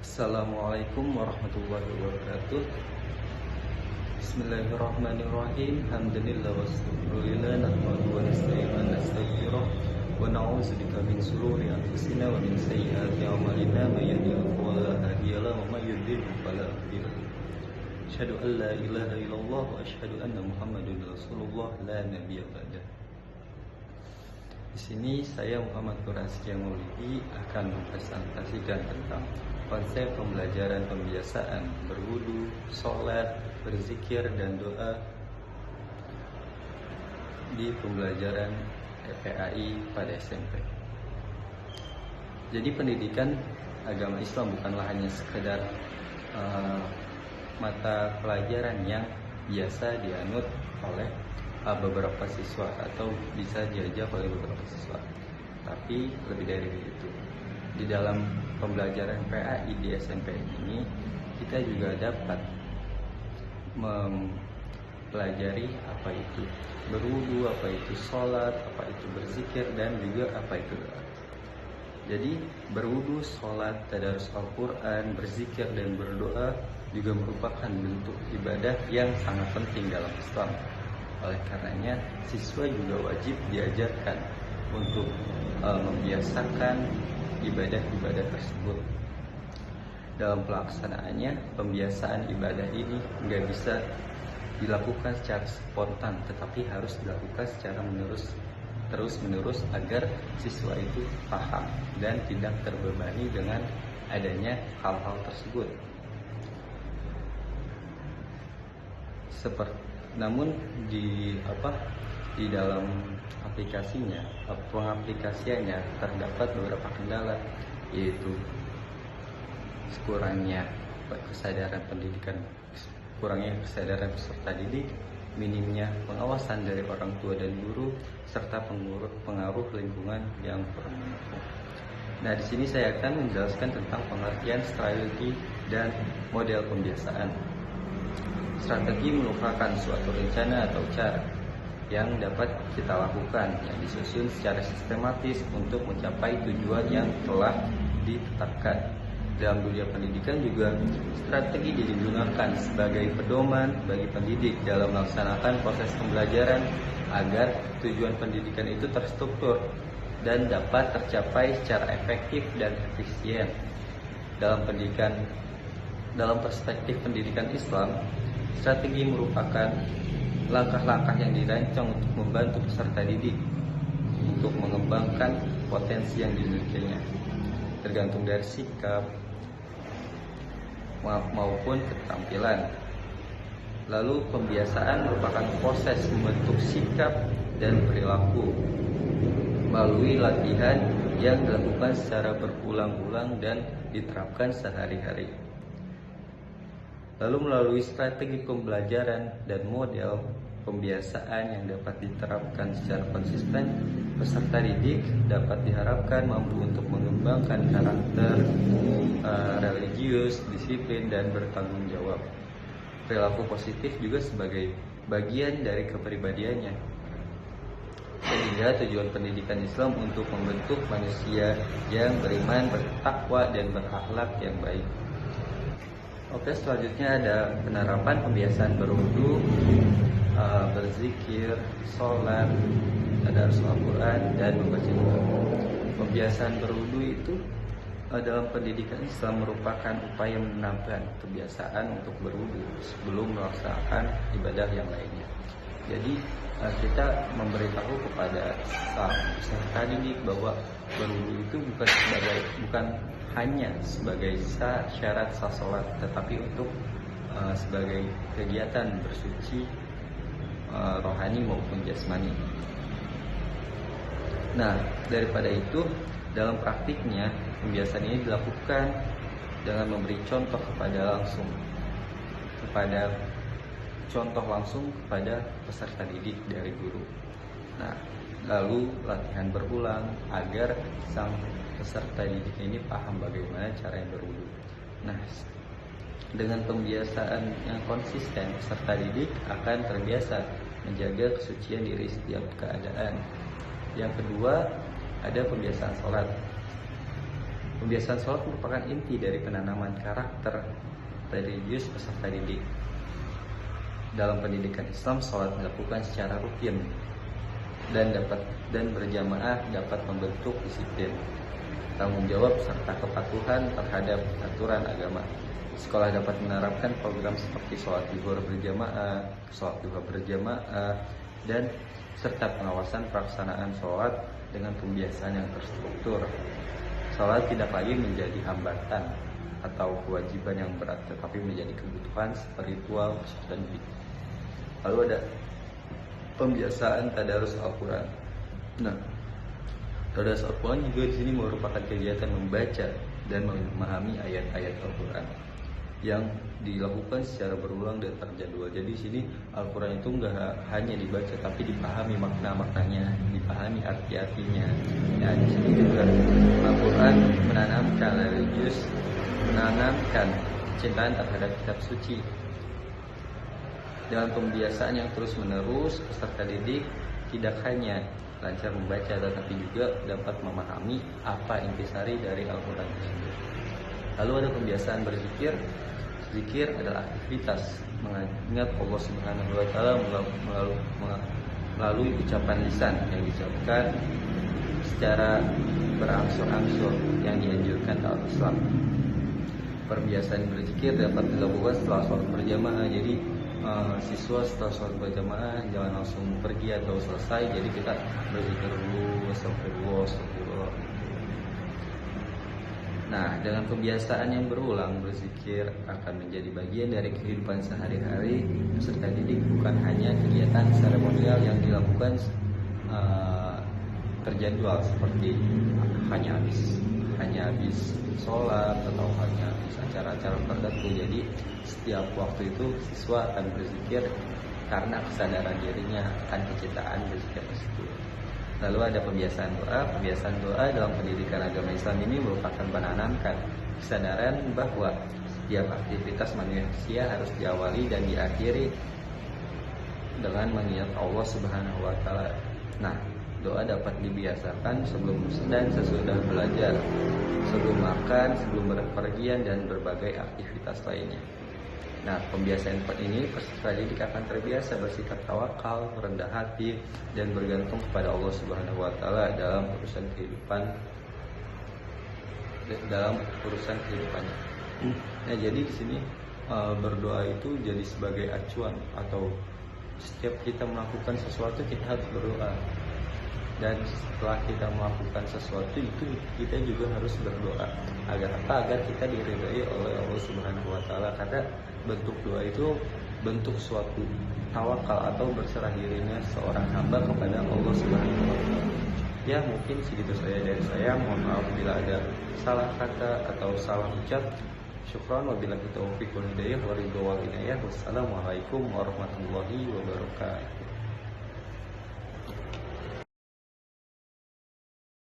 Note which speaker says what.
Speaker 1: Assalamualaikum warahmatullahi wabarakatuh. Bismillahirrahmanirrahim. Alhamdulillah wassalatu nahmaduhu wa nasta'inu wa nastaghfiruh wa na'udzubika min shururi anfusina wa min sayyiati a'malina may yahdihillahu fala hadiya lahu wa may yudlil fala hadiya lahu. Asyhadu an la ilaha illallah wa asyhadu anna Muhammadan Rasulullah la nabiyya ba'dah. Di sini saya Muhammad Nurhaski Maulidi akan mempresentasikan tentang konsep pembelajaran pembiasaan berwudu, sholat, berzikir, dan doa di pembelajaran PPAI pada SMP. Jadi pendidikan agama Islam bukanlah hanya sekedar mata pelajaran yang biasa dianut oleh beberapa siswa atau bisa diajak oleh beberapa siswa, tapi lebih dari itu. Di dalam pembelajaran PAI di SMP ini kita juga dapat mempelajari apa itu berwudu, apa itu sholat, apa itu berzikir, dan juga apa itu doa. Jadi berwudu, sholat, tadarus Al-Quran, berzikir, dan berdoa juga merupakan bentuk ibadah yang sangat penting dalam Islam. Oleh karenanya siswa juga wajib diajarkan untuk membiasakan ibadah-ibadah tersebut. Dalam pelaksanaannya, pembiasaan ibadah ini nggak bisa dilakukan secara spontan, tetapi harus dilakukan secara terus-menerus agar siswa itu paham dan tidak terbebani dengan adanya hal-hal tersebut. Namun di dalam aplikasinya, pengaplikasiannya terdapat beberapa kendala, yaitu kurangnya kesadaran peserta didik, minimnya pengawasan dari orang tua dan guru, serta pengaruh lingkungan yang kurang mendukung. Nah, di sini saya akan menjelaskan tentang pengertian strategi dan model pembiasaan. Strategi merupakan suatu rencana atau cara yang dapat kita lakukan yang disusun secara sistematis untuk mencapai tujuan yang telah ditetapkan. Dalam dunia pendidikan juga strategi digunakan sebagai pedoman bagi pendidik dalam melaksanakan proses pembelajaran agar tujuan pendidikan itu terstruktur dan dapat tercapai secara efektif dan efisien. Dalam perspektif pendidikan Islam, strategi merupakan langkah-langkah yang dirancang untuk membantu peserta didik untuk mengembangkan potensi yang dimilikinya, tergantung dari sikap maupun keterampilan. Lalu pembiasaan merupakan proses membentuk sikap dan perilaku melalui latihan yang dilakukan secara berulang-ulang dan diterapkan sehari-hari. Lalu melalui strategi pembelajaran dan model pembiasaan yang dapat diterapkan secara konsisten, peserta didik dapat diharapkan mampu untuk mengembangkan karakter religius, disiplin, dan bertanggung jawab. Perilaku positif juga sebagai bagian dari kepribadiannya. Sehingga tujuan pendidikan Islam untuk membentuk manusia yang beriman, bertakwa, dan berakhlak yang baik. Oke, selanjutnya ada penerapan pembiasaan berwudu, berzikir, sholat, tadarus Al-Quran, dan membaca doa. Pembiasaan berwudu itu dalam pendidikan Islam merupakan upaya menanamkan kebiasaan untuk berwudu sebelum melaksanakan ibadah yang lainnya. Jadi kita memberitahu kepada peserta didik bahwa berwudu itu bukan hanya sebagai syarat sah sholat, tetapi untuk sebagai kegiatan bersuci rohani maupun jasmani. Nah, daripada itu, dalam praktiknya pembiasaan ini dilakukan dengan memberi contoh langsung kepada peserta didik dari guru. Nah, lalu latihan berulang agar sang peserta didik ini paham bagaimana cara yang berwudu. Nah, dengan pembiasaan yang konsisten, peserta didik akan terbiasa menjaga kesucian diri setiap keadaan. Yang kedua, ada pembiasaan sholat. Pembiasaan sholat merupakan inti dari penanaman karakter religius peserta didik. Dalam pendidikan Islam, sholat dilakukan secara rutin dan berjamaah dapat membentuk disiplin, tanggung jawab serta kepatuhan terhadap aturan agama. Sekolah dapat menerapkan program seperti sholat zuhur berjamaah, sholat duha berjamaah, dan serta pengawasan pelaksanaan sholat dengan pembiasaan yang terstruktur. Sholat tidak lagi menjadi hambatan atau kewajiban yang berat, tetapi menjadi kebutuhan spiritual peserta didik. Lalu ada pembiasaan tadarus Al-Quran. Nah, tadarus Al-Quran juga di sini merupakan kegiatan membaca dan memahami ayat-ayat Al-Quran yang dilakukan secara berulang dan terjadwal. Jadi di sini Al-Quran itu nggak hanya dibaca, tapi dipahami makna-maknanya, dipahami arti-artinya. Ya, di sini juga Al-Quran menanamkan religius, menanamkan cintaan terhadap kitab suci. Dengan pembiasaan yang terus-menerus, peserta didik tidak hanya lancar membaca, tetapi juga dapat memahami apa intisari dari Al-Quran tersebut. Lalu ada pembiasaan berzikir. Zikir adalah aktivitas mengingat Allah Subhanahu wa Ta'ala melalui ucapan lisan yang diucapkan secara berangsur-angsur yang dianjurkan dalam Islam. Perbiasaan berzikir dapat dilakukan setelah sholat berjamaah. Jadi siswa setelah sholat berjamaah jangan langsung pergi atau selesai. Jadi kita berzikir dulu, astagfirullah. Nah, dengan kebiasaan yang berulang, berzikir akan menjadi bagian dari kehidupan sehari-hari peserta didik, bukan hanya kegiatan seremonial yang dilakukan terjadwal seperti hanya habis sholat atau hanya habis acara-acara tertentu. Jadi setiap waktu itu siswa akan berzikir karena kesadaran dirinya akan kecintaan berzikir tersebut. Lalu ada pembiasaan doa. Pembiasaan doa dalam pendidikan agama Islam ini merupakan menanamkan kesadaran bahwa setiap aktivitas manusia harus diawali dan diakhiri dengan mengingat Allah Subhanahu wa Ta'ala. Nah, doa dapat dibiasakan sebelum dan sesudah belajar, sebelum makan, sebelum berpergian, dan berbagai aktivitas lainnya. Nah, pembiasaan ini peserta didik akan terbiasa bersikap tawakal, rendah hati, dan bergantung kepada Allah Subhanahu wa Ta'ala dalam urusan kehidupannya. Nah, jadi di sini berdoa itu jadi sebagai acuan, atau setiap kita melakukan sesuatu kita harus berdoa. Dan setelah kita melakukan sesuatu itu kita juga harus berdoa. Agar apa? Agar kita diridhai oleh Allah Subhanahu wa Ta'ala. Karena bentuk doa itu bentuk suatu tawakal atau berserah dirinya seorang hamba kepada Allah Subhanahu wa Ta'ala. Ya, mungkin segitu saja dari saya. Mohon maaf bila ada salah kata atau salah ucap. Syukran wabillahi taufiq wal hidayah wa ridha wal inayah. Wassalamualaikum warahmatullahi wabarakatuh.